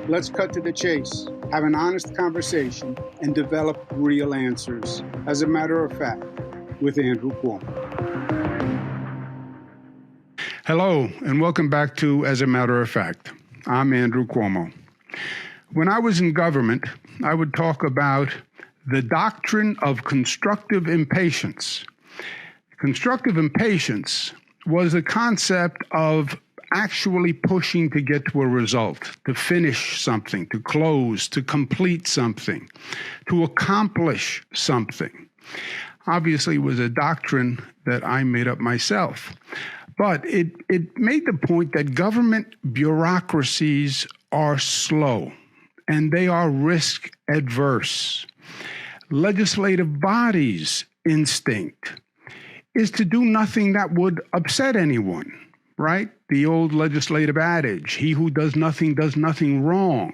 Let's cut to the chase, have an honest conversation, and develop real answers. As a matter of fact, with Andrew Cuomo. Hello, and welcome back to As a Matter of Fact. I'm Andrew Cuomo. When I was in government, I would talk about the doctrine of constructive impatience. Constructive impatience was the concept of actually pushing to get to a result, to finish something, to close, to complete something, to accomplish something. Obviously, it was a doctrine that I made up myself. But it made the point that government bureaucracies are slow and they are risk adverse. Legislative bodies' instinct is to do nothing that would upset anyone, right? The old legislative adage, he who does nothing wrong.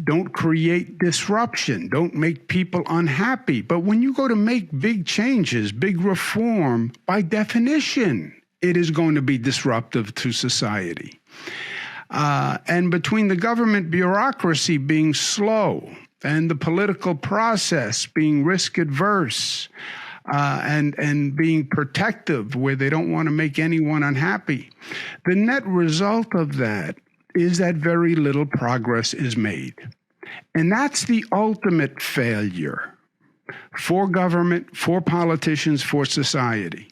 Don't create disruption. Don't make people unhappy. But when you go to make big changes, big reform, by definition, it is going to be disruptive to society. And between the government bureaucracy being slow and the political process being risk adverse and being protective where they don't want to make anyone unhappy, the net result of that is that very little progress is made. And that's the ultimate failure for government, for politicians, for society.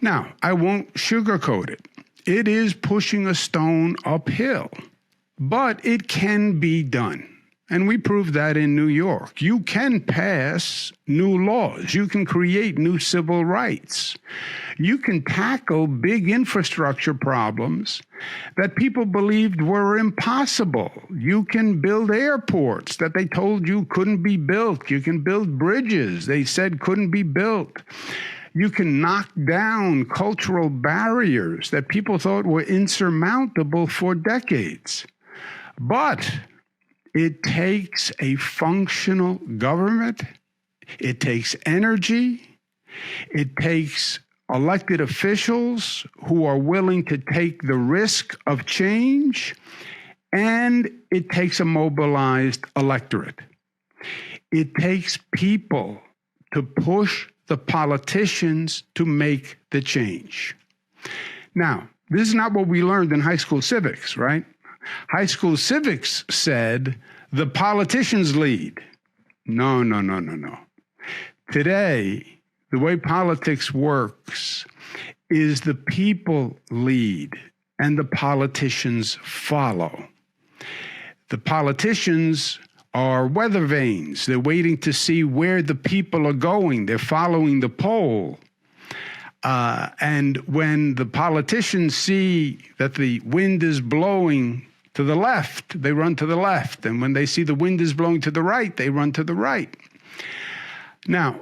Now, I won't sugarcoat it. It is pushing a stone uphill, but it can be done. And we proved that in New York. You can pass new laws. You can create new civil rights. You can tackle big infrastructure problems that people believed were impossible. You can build airports that they told you couldn't be built. You can build bridges they said couldn't be built. You can knock down cultural barriers that people thought were insurmountable for decades. But it takes a functional government. It takes energy. It takes elected officials who are willing to take the risk of change. And it takes a mobilized electorate. It takes people to push the politicians to make the change. Now, this is not what we learned in high school civics, right? High school civics said the politicians lead. No. Today, the way politics works is the people lead and the politicians follow. The politicians are weather vanes. They're waiting to see where the people are going. They're following the poll. And when the politicians see that the wind is blowing to the left, they run to the left. And when they see the wind is blowing to the right, they run to the right. Now,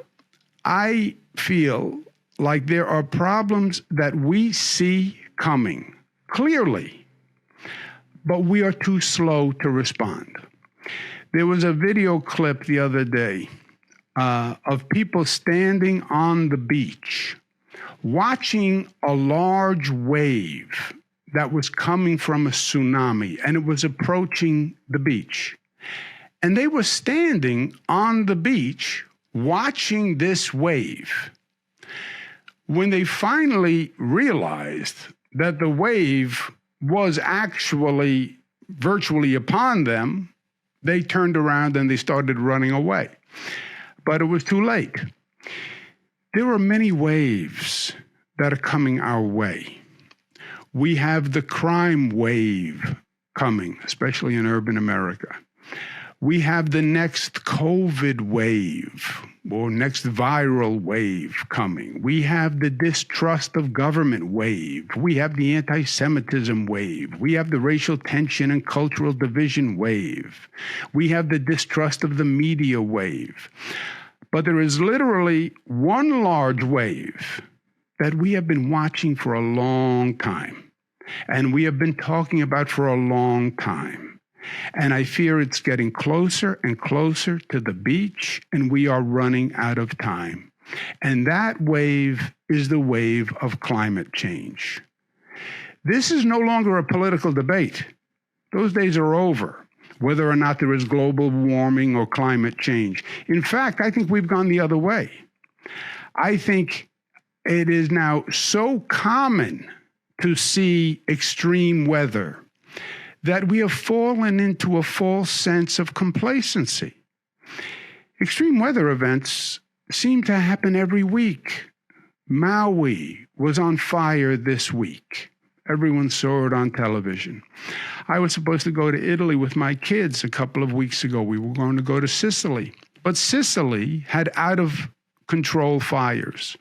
I feel like there are problems that we see coming clearly, but we are too slow to respond. There was a video clip the other day of people standing on the beach watching a large wave that was coming from a tsunami, and it was approaching the beach. And they were standing on the beach watching this wave. When they finally realized that the wave was actually virtually upon them, they turned around and they started running away. But it was too late. There are many waves that are coming our way. We have the crime wave coming, especially in urban America. We have the next COVID wave or next viral wave coming. We have the distrust of government wave. We have the anti-Semitism wave. We have the racial tension and cultural division wave. We have the distrust of the media wave. But there is literally one large wave that we have been watching for a long time, and we have been talking about for a long time. And I fear it's getting closer and closer to the beach, and we are running out of time. And that wave is the wave of climate change. This is no longer a political debate. Those days are over, whether or not there is global warming or climate change. In fact, I think we've gone the other way. I think it is now so common to see extreme weather that we have fallen into a false sense of complacency. Extreme weather events seem to happen every week. Maui was on fire this week. Everyone saw it on television. I was supposed to go to Italy with my kids a couple of weeks ago. We were going to go to Sicily, but Sicily had out of control fires.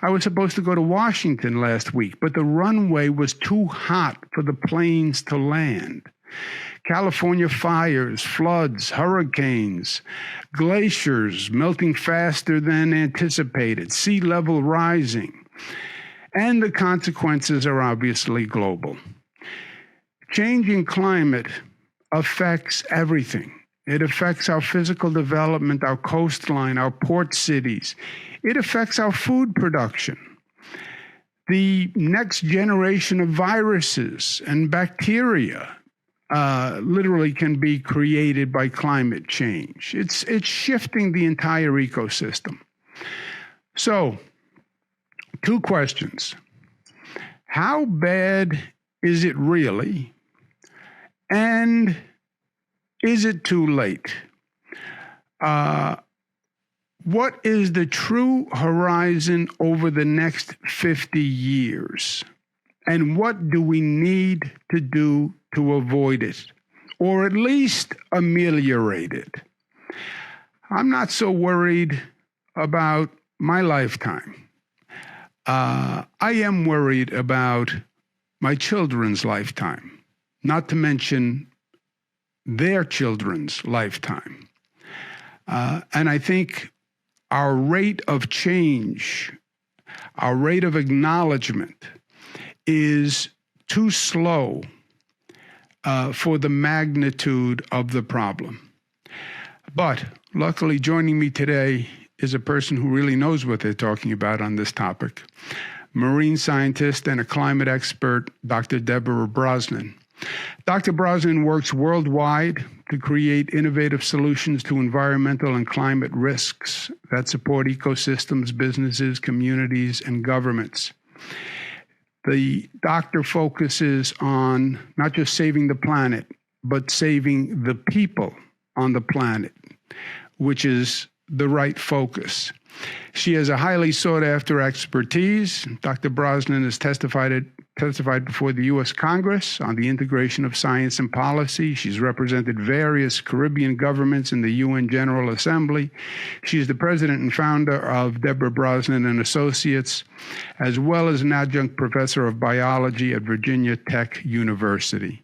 I was supposed to go to Washington last week, but the runway was too hot for the planes to land. California fires, floods, hurricanes, glaciers melting faster than anticipated, sea level rising, and the consequences are obviously global. Changing climate affects everything. It affects our physical development, our coastline, our port cities. It affects our food production. The next generation of viruses and bacteria literally can be created by climate change. It's shifting the entire ecosystem. So, 2 questions. How bad is it really? And is it too late? What is the true horizon over the next 50 years? And what do we need to do to avoid it, or at least ameliorate it? I'm not so worried about my lifetime. I am worried about my children's lifetime, not to mention their children's lifetime. And I think our rate of change, our rate of acknowledgement is too slow for the magnitude of the problem. But luckily, joining me today is a person who really knows what they're talking about on this topic, marine scientist and a climate expert, Dr. Deborah Brosnan. Dr. Brosnan works worldwide to create innovative solutions to environmental and climate risks that support ecosystems, businesses, communities, and governments. The doctor focuses on not just saving the planet, but saving the people on the planet, which is the right focus. She has a highly sought-after expertise. Dr. Brosnan has testified before the U.S. Congress on the integration of science and policy. She's represented various Caribbean governments in the UN General Assembly. She's the president and founder of Deborah Brosnan and Associates, as well as an adjunct professor of biology at Virginia Tech University.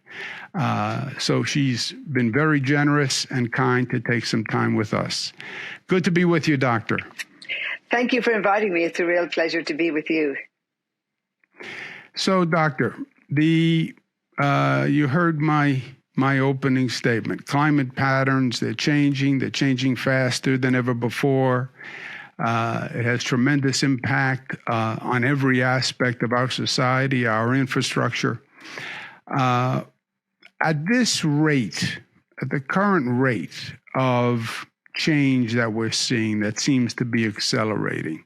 So she's been very generous and kind to take some time with us. Good to be with you, Doctor. Thank you for inviting me. It's a real pleasure to be with you. So, Doctor, you heard my opening statement. Climate patterns, they're changing faster than ever before. It has tremendous impact on every aspect of our society, our infrastructure. At this rate, at the current rate of change that we're seeing that seems to be accelerating,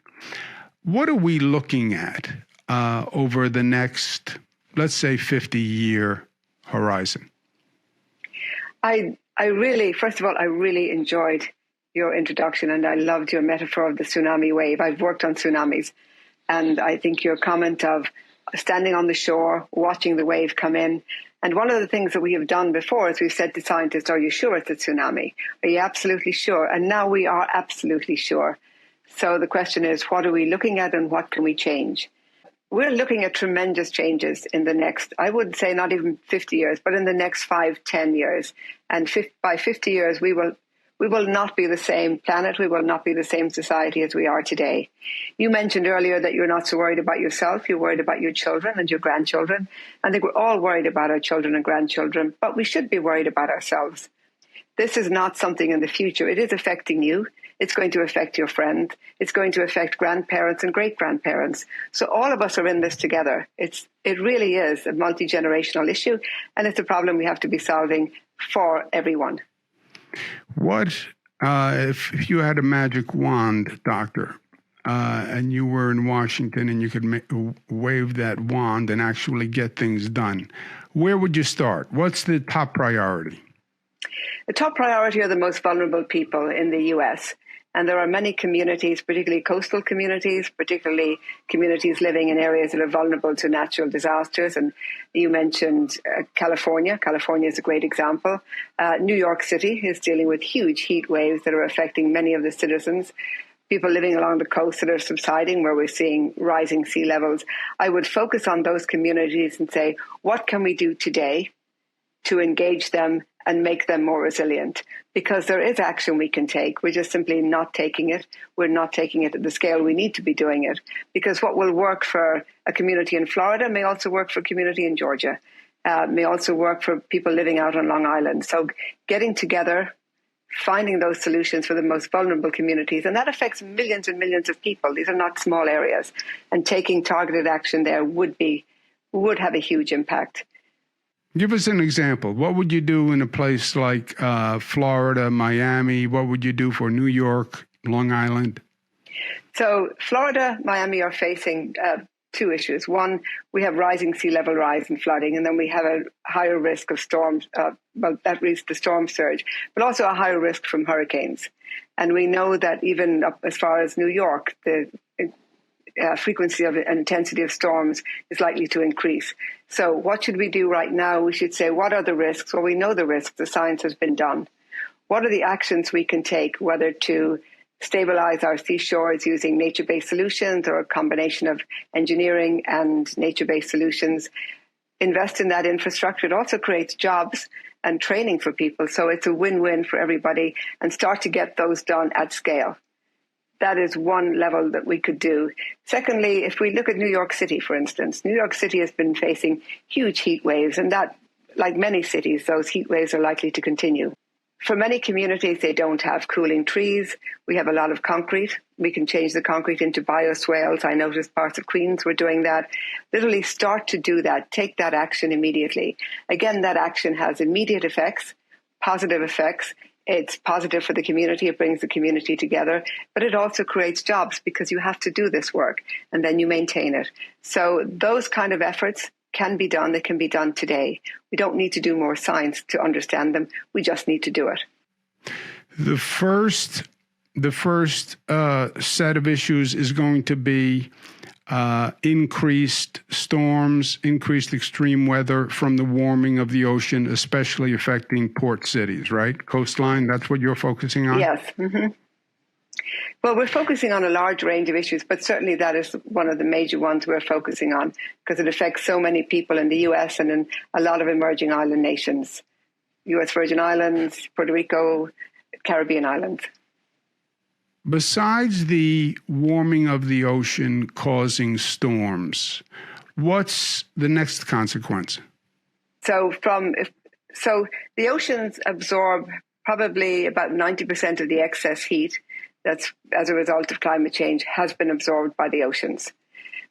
what are we looking at over the next, let's say, 50-year horizon? First of all, I really enjoyed your introduction, and I loved your metaphor of the tsunami wave. I've worked on tsunamis, and I think your comment of standing on the shore, watching the wave come in. And one of the things that we have done before is we've said to scientists, are you sure it's a tsunami? Are you absolutely sure? And now we are absolutely sure. So the question is, what are we looking at and what can we change? We're looking at tremendous changes in the next, I would say not even 50 years, but in the next 5-10 years. And by 50 years, we will not be the same planet. We will not be the same society as we are today. You mentioned earlier that you're not so worried about yourself. You're worried about your children and your grandchildren. I think we're all worried about our children and grandchildren, but we should be worried about ourselves. This is not something in the future. It is affecting you. It's going to affect your friend. It's going to affect grandparents and great-grandparents. So all of us are in this together. It really is a multi-generational issue, and it's a problem we have to be solving for everyone. What if you had a magic wand, doctor, and you were in Washington and you could wave that wand and actually get things done? Where would you start? What's the top priority? The top priority are the most vulnerable people in the U.S., and there are many communities, particularly coastal communities, particularly communities living in areas that are vulnerable to natural disasters. And you mentioned California. California is a great example. New York City is dealing with huge heat waves that are affecting many of the citizens. People living along the coast that are subsiding, where we're seeing rising sea levels. I would focus on those communities and say, what can we do today to engage them and make them more resilient? Because there is action we can take. We're just simply not taking it. We're not taking it at the scale we need to be doing it. Because what will work for a community in Florida may also work for a community in Georgia, may also work for people living out on Long Island. So getting together, finding those solutions for the most vulnerable communities, and that affects millions and millions of people. These are not small areas. And taking targeted action there would have a huge impact. Give us an example. What would you do in a place like Florida, Miami? What would you do for New York, Long Island? So Florida, Miami are facing two issues. One, we have rising sea level rise and flooding, and then we have a higher risk of storms, that leads to storm surge, but also a higher risk from hurricanes. And we know that even up as far as New York, the frequency of and intensity of storms is likely to increase. So what should we do right now? We should say, what are the risks? Well, we know the risks. The science has been done. What are the actions we can take, whether to stabilize our seashores using nature-based solutions or a combination of engineering and nature-based solutions? Invest in that infrastructure. It also creates jobs and training for people. So it's a win-win for everybody, and start to get those done at scale. That is one level that we could do. Secondly, if we look at New York City, for instance, New York City has been facing huge heat waves, and that, like many cities, those heat waves are likely to continue. For many communities, they don't have cooling trees. We have a lot of concrete. We can change the concrete into bioswales. I noticed parts of Queens were doing that. Literally start to do that. Take that action immediately. Again, that action has immediate effects, positive effects. It's positive for the community. It brings the community together, but it also creates jobs because you have to do this work and then you maintain it. So those kind of efforts can be done. They can be done today. We don't need to do more science to understand them. We just need to do it. The first set of issues is going to be increased storms, increased extreme weather from the warming of the ocean, especially affecting port cities, right? Coastline, that's what you're focusing on? Yes. Mm-hmm. Well, we're focusing on a large range of issues, but certainly that is one of the major ones we're focusing on because it affects so many people in the U.S. and in a lot of emerging island nations, U.S. Virgin Islands, Puerto Rico, Caribbean islands. Besides the warming of the ocean causing storms, what's the next consequence? So the oceans absorb probably about 90% of the excess heat that's as a result of climate change has been absorbed by the oceans.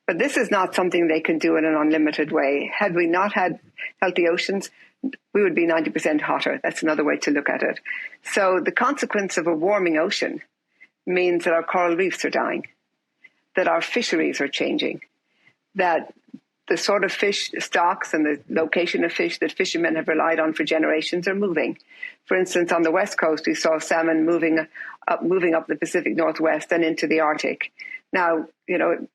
But this is not something they can do in an unlimited way. Had we not had healthy oceans, we would be 90% hotter. That's another way to look at it. So the consequence of a warming ocean means that our coral reefs are dying, that our fisheries are changing, that the sort of fish stocks and the location of fish that fishermen have relied on for generations are moving. For instance, on the West Coast, we saw salmon moving up the Pacific Northwest and into the Arctic. Now,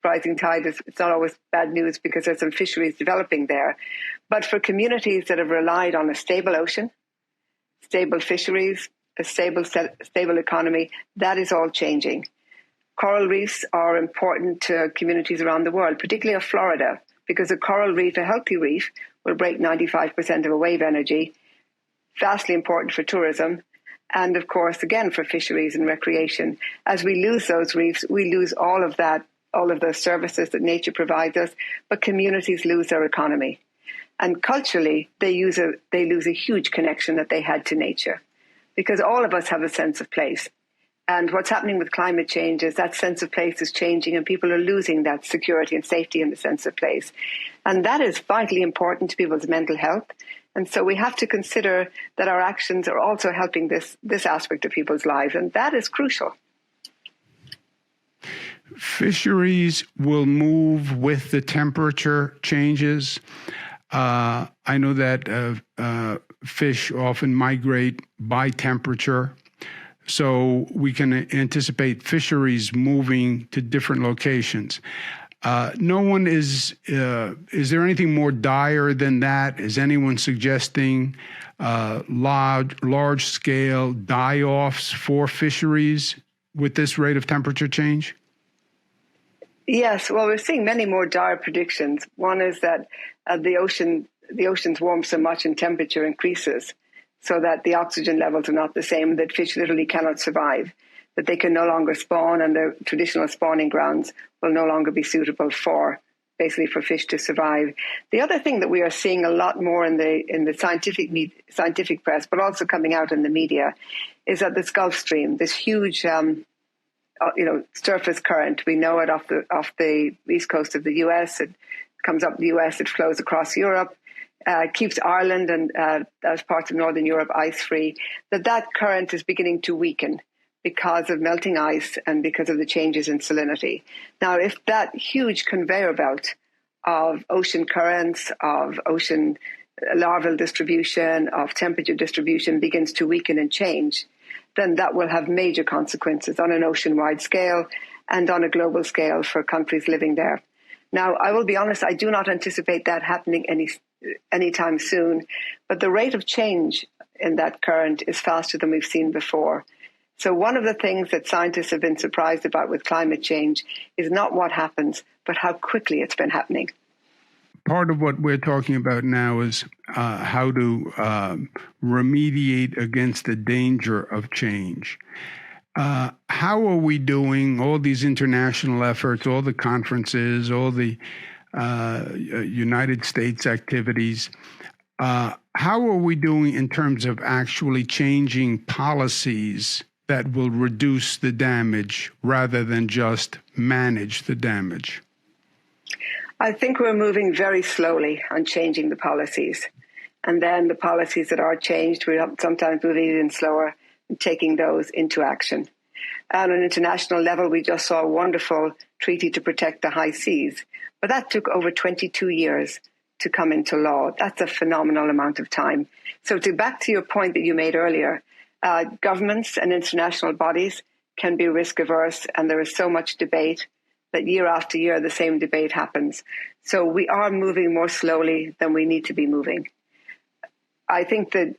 rising tide it's not always bad news because there's some fisheries developing there. But for communities that have relied on a stable ocean, stable fisheries, a stable economy, that is all changing. Coral reefs are important to communities around the world, particularly of Florida, because a coral reef, a healthy reef, will break 95% of a wave energy, vastly important for tourism, and of course, again, for fisheries and recreation. As we lose those reefs, we lose all of that, all of those services that nature provides us, but communities lose their economy. And culturally, they lose a huge connection that they had to nature, because all of us have a sense of place. And what's happening with climate change is that sense of place is changing and people are losing that security and safety in the sense of place. And that is vitally important to people's mental health. And so we have to consider that our actions are also helping this aspect of people's lives. And that is crucial. Fisheries will move with the temperature changes. I know that fish often migrate by temperature. So we can anticipate fisheries moving to different locations. No one is there anything more dire than that? Is anyone suggesting large-scale die-offs for fisheries with this rate of temperature change? Yes, well, we're seeing many more dire predictions. One is that the oceans warm so much and temperature increases, so that the oxygen levels are not the same, that fish literally cannot survive, that they can no longer spawn, and their traditional spawning grounds will no longer be suitable for fish to survive. The other thing that we are seeing a lot more in the scientific press, but also coming out in the media, is that this Gulf Stream, this huge surface current, we know it off the east coast of the U.S., it comes up the U.S., it flows across Europe, keeps Ireland and as parts of Northern Europe ice-free, that current is beginning to weaken because of melting ice and because of the changes in salinity. Now, if that huge conveyor belt of ocean currents, of ocean larval distribution, of temperature distribution begins to weaken and change, then that will have major consequences on an ocean-wide scale and on a global scale for countries living there. Now, I will be honest, I do not anticipate that happening anytime soon, but the rate of change in that current is faster than we've seen before. So one of the things that scientists have been surprised about with climate change is not what happens, but how quickly it's been happening. Part of what we're talking about now is how to remediate against the danger of change. How are we doing all these international efforts, all the conferences, all the United States activities? How are we doing in terms of actually changing policies that will reduce the damage rather than just manage the damage? I think we're moving very slowly on changing the policies. And then the policies that are changed, we're sometimes moving even slower and taking those into action. On an international level, we just saw a wonderful treaty to protect the high seas. But that took over 22 years to come into law. That's a phenomenal amount of time. So back to your point that you made earlier, governments and international bodies can be risk averse, and there is so much debate that year after year the same debate happens. So we are moving more slowly than we need to be moving. I think that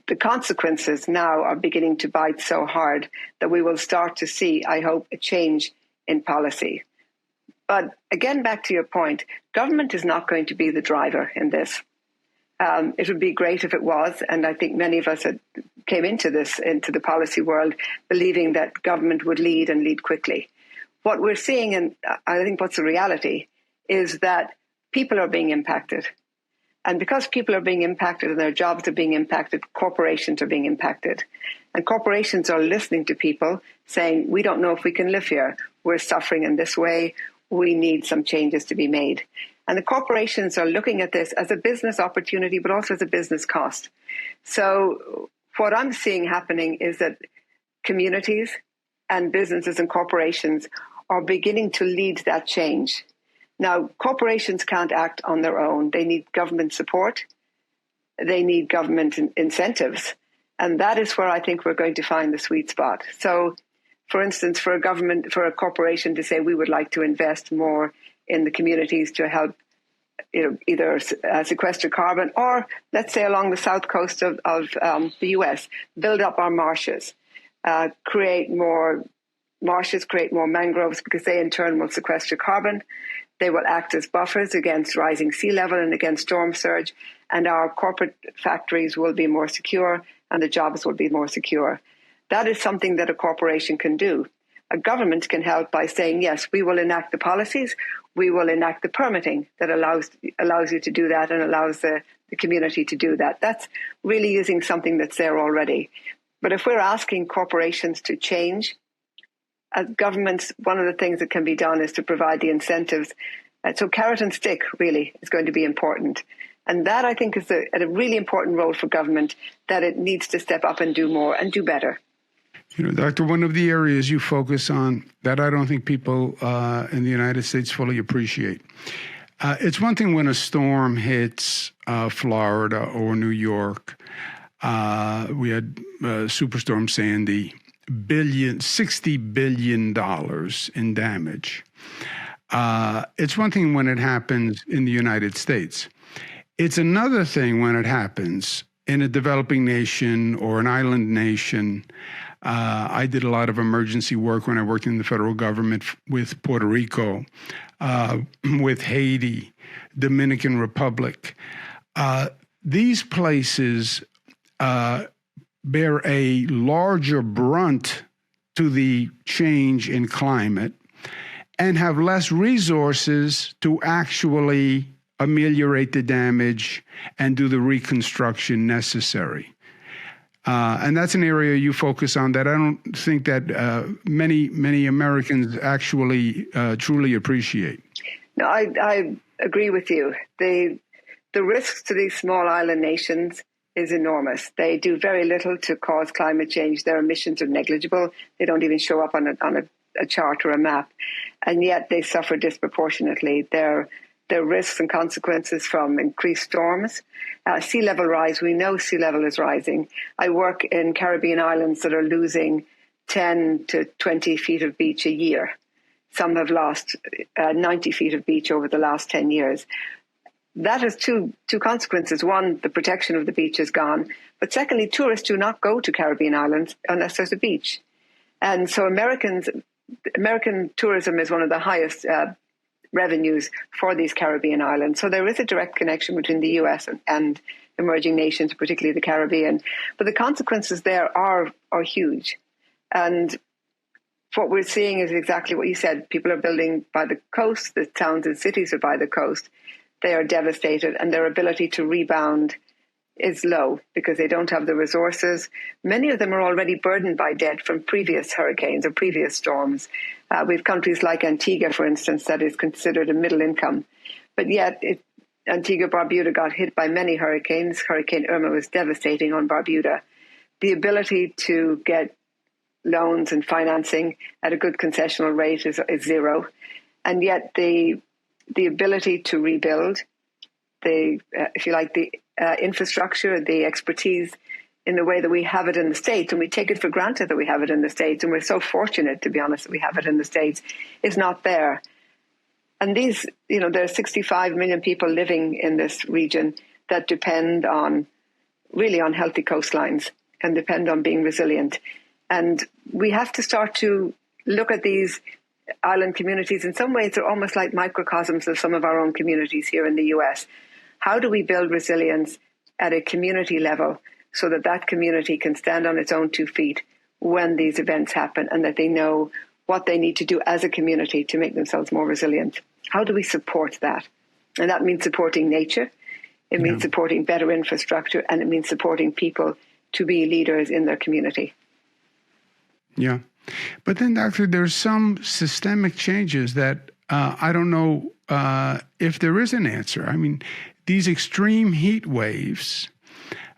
the consequences now are beginning to bite so hard that we will start to see, I hope, a change in policy. But again, back to your point, government is not going to be the driver in this. It would be great if it was, and I think many of us came into the policy world, believing that government would lead and lead quickly. What we're seeing, and I think what's the reality, is that people are being impacted. And because people are being impacted and their jobs are being impacted, corporations are being impacted. And corporations are listening to people saying, we don't know if we can live here. We're suffering in this way. We need some changes to be made. And the corporations are looking at this as a business opportunity, but also as a business cost. So what I'm seeing happening is that communities and businesses and corporations are beginning to lead that change. Now, corporations can't act on their own. They need government support. They need government incentives. And that is where I think we're going to find the sweet spot. So, for instance, for a corporation to say we would like to invest more in the communities to help either sequester carbon, or let's say along the south coast of the US, build up our marshes, create more marshes, create more mangroves, because they in turn will sequester carbon. They will act as buffers against rising sea level and against storm surge, and our corporate factories will be more secure and the jobs will be more secure. That is something that a corporation can do. A government can help by saying, yes, we will enact the policies, we will enact the permitting that allows you to do that and allows the community to do that. That's really using something that's there already. But if we're asking corporations to change as governments, one of the things that can be done is to provide the incentives. So carrot and stick really is going to be important. And that, I think, is a really important role for government, that it needs to step up and do more and do better. Doctor, one of the areas you focus on that I don't think people in the United States fully appreciate. It's one thing when a storm hits Florida or New York. We had Superstorm Sandy, $60 billion in damage. It's one thing when it happens in the United States. It's another thing when it happens in a developing nation or an island nation. I did a lot of emergency work when I worked in the federal government with Puerto Rico, with Haiti, Dominican Republic. These places bear a larger brunt to the change in climate and have less resources to actually ameliorate the damage and do the reconstruction necessary. And that's an area you focus on that I don't think that many Americans actually truly appreciate. No, I agree with you. The risks to these small island nations is enormous. They do very little to cause climate change. Their emissions are negligible. They don't even show up on a chart or a map. And yet they suffer disproportionately. Their risks and consequences from increased storms, sea level rise. We know sea level is rising. I work in Caribbean islands that are losing 10 to 20 feet of beach a year. Some have lost 90 feet of beach over the last 10 years. That has two consequences. One, the protection of the beach is gone. But secondly, tourists do not go to Caribbean islands unless there's a beach. And so American tourism is one of the highest revenues for these Caribbean islands. So there is a direct connection between the US and emerging nations, particularly the Caribbean. But the consequences there are huge. And what we're seeing is exactly what you said. People are building by the coast. The towns and cities are by the coast. They are devastated, and their ability to rebound is low because they don't have the resources. Many of them are already burdened by debt from previous hurricanes or previous storms. We have countries like Antigua, for instance, that is considered a middle income. But yet Antigua, Barbuda got hit by many hurricanes. Hurricane Irma was devastating on Barbuda. The ability to get loans and financing at a good concessional rate is zero. And yet the ability to rebuild, the infrastructure, the expertise in the way that we have it in the States, and we take it for granted that we have it in the States, and we're so fortunate, to be honest, that we have it in the States, is not there. And these, there are 65 million people living in this region that depend on healthy coastlines and depend on being resilient. And we have to start to look at these island communities. In some ways, they're almost like microcosms of some of our own communities here in the US. How do we build resilience at a community level so that community can stand on its own 2 feet when these events happen, and that they know what they need to do as a community to make themselves more resilient? How do we support that? And that means supporting nature. It means supporting better infrastructure, and it means supporting people to be leaders in their community. Yeah. But then, Doctor, there's some systemic changes that I don't know if there is an answer. I mean, these extreme heat waves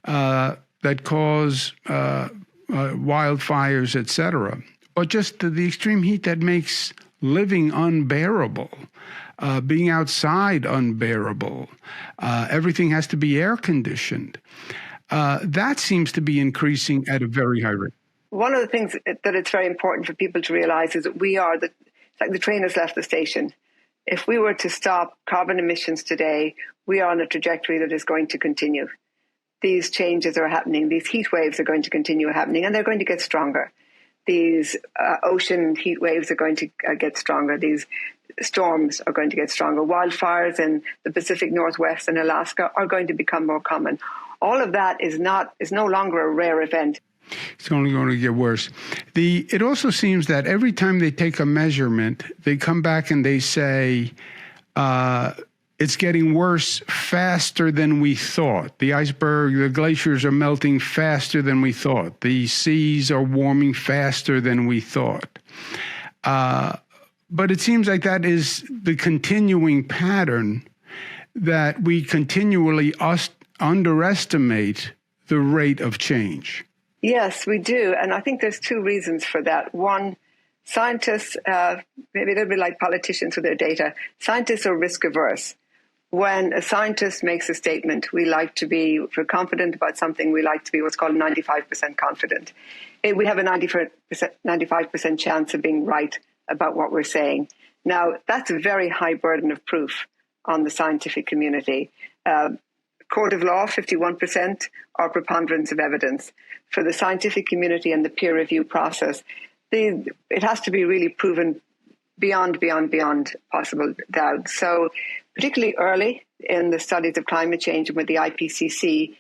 that cause wildfires, et cetera, but just the extreme heat that makes living unbearable, being outside unbearable. Everything has to be air conditioned. That seems to be increasing at a very high rate. One of the things that it's very important for people to realize is that the train has left the station. If we were to stop carbon emissions today, we are on a trajectory that is going to continue. These changes are happening. These heat waves are going to continue happening, and they're going to get stronger. These ocean heat waves are going to get stronger. These storms are going to get stronger. Wildfires in the Pacific Northwest and Alaska are going to become more common. All of that is no longer a rare event. It's only going to get worse. It also seems that every time they take a measurement, they come back and they say it's getting worse faster than we thought. The glaciers are melting faster than we thought. The seas are warming faster than we thought. But it seems like that is the continuing pattern, that we continually underestimate the rate of change. Yes, we do. And I think there's two reasons for that. One, scientists, maybe a little bit like politicians with their data, scientists are risk averse. When a scientist makes a statement, we like to be, if we're confident about something, we like to be what's called 95% confident. We have a 95% chance of being right about what we're saying. Now, that's a very high burden of proof on the scientific community. Court of law, 51%, or preponderance of evidence. For the scientific community and the peer review process, it has to be really proven beyond possible doubt. So particularly early in the studies of climate change and with the IPCC,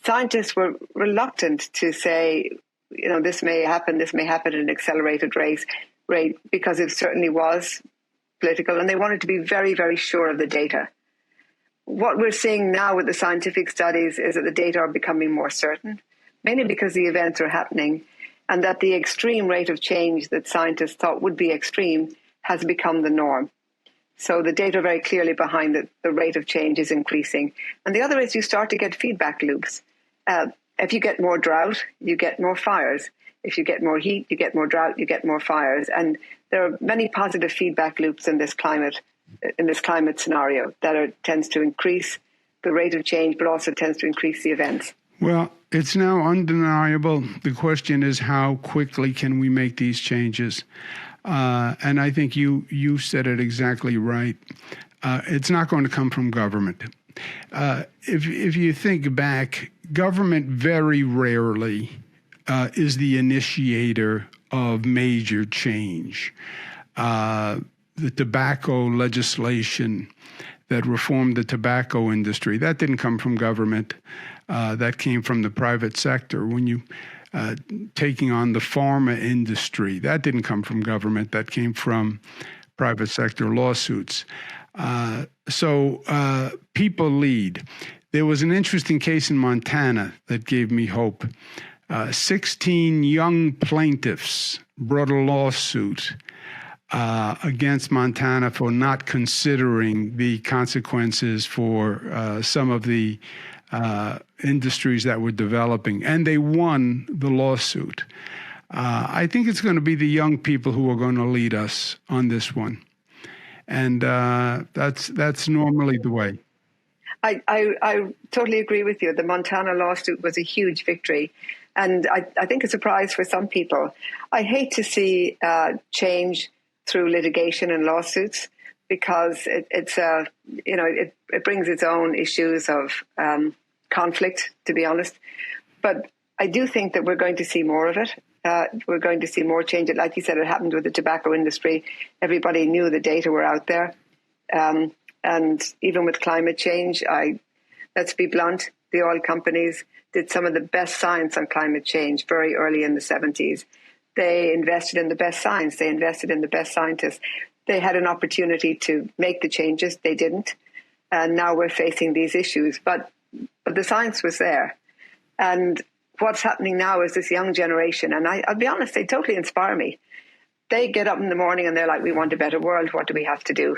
scientists were reluctant to say, this may happen at an accelerated rate, because it certainly was political, and they wanted to be very, very sure of the data. What we're seeing now with the scientific studies is that the data are becoming more certain, mainly because the events are happening, and that the extreme rate of change that scientists thought would be extreme has become the norm. So the data are very clearly behind that the rate of change is increasing. And the other is you start to get feedback loops. If you get more drought, you get more fires. If you get more heat, you get more drought, you get more fires. And there are many positive feedback loops in this climate scenario that tends to increase the rate of change, but also tends to increase the events. Well, it's now undeniable. The question is, how quickly can we make these changes? And I think you said it exactly right. It's not going to come from government. If you think back, government very rarely is the initiator of major change. The tobacco legislation that reformed the tobacco industry, that didn't come from government. That came from the private sector. When you taking on the pharma industry, that didn't come from government. That came from private sector lawsuits. So people lead. There was an interesting case in Montana that gave me hope. 16 young plaintiffs brought a lawsuit against Montana for not considering the consequences for some of the industries that were developing, and they won the lawsuit. I think it's going to be the young people who are going to lead us on this one, and that's normally the way. I totally agree with you. The Montana lawsuit was a huge victory, and I think a surprise for some people. I hate to see change through litigation and lawsuits, because it brings its own issues of conflict, to be honest. But I do think that we're going to see more of it. We're going to see more change. Like you said, it happened with the tobacco industry. Everybody knew the data were out there. And even with climate change, let's be blunt, the oil companies did some of the best science on climate change very early in the 70s. They invested in the best science. They invested in the best scientists. They had an opportunity to make the changes. They didn't. And now we're facing these issues. But the science was there. And what's happening now is this young generation. And I'll be honest, they totally inspire me. They get up in the morning and they're like, we want a better world. What do we have to do?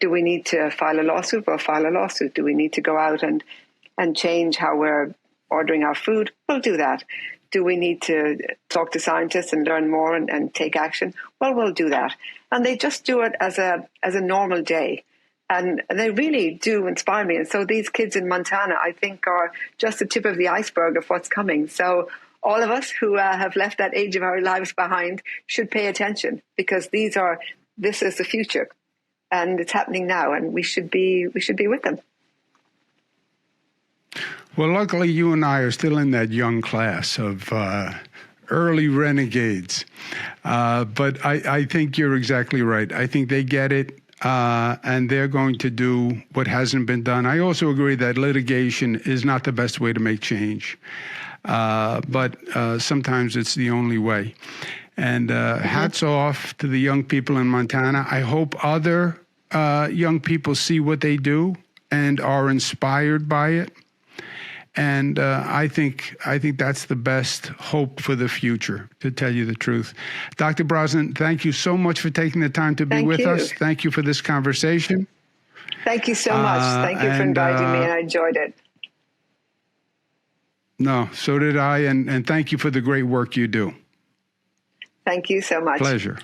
Do we need to file a lawsuit? We'll file a lawsuit. Do we need to go out and change how we're ordering our food? We'll do that. Do we need to talk to scientists and learn more and take action? Well, we'll do that. And they just do it as a normal day. And they really do inspire me. And so these kids in Montana, I think, are just the tip of the iceberg of what's coming. So all of us who have left that age of our lives behind should pay attention, because this is the future. And it's happening now, and we should be with them. Well, luckily, you and I are still in that young class of early renegades. But I think you're exactly right. I think they get it, and they're going to do what hasn't been done. I also agree that litigation is not the best way to make change, but sometimes it's the only way. And hats off to the young people in Montana. I hope other young people see what they do and are inspired by it. And I think that's the best hope for the future, to tell you the truth. Dr. Brosnan, thank you so much for taking the time to be with us. Thank you for this conversation. Thank you so much. Thank you for inviting me, and I enjoyed it. No, so did I, and thank you for the great work you do. Thank you so much. Pleasure.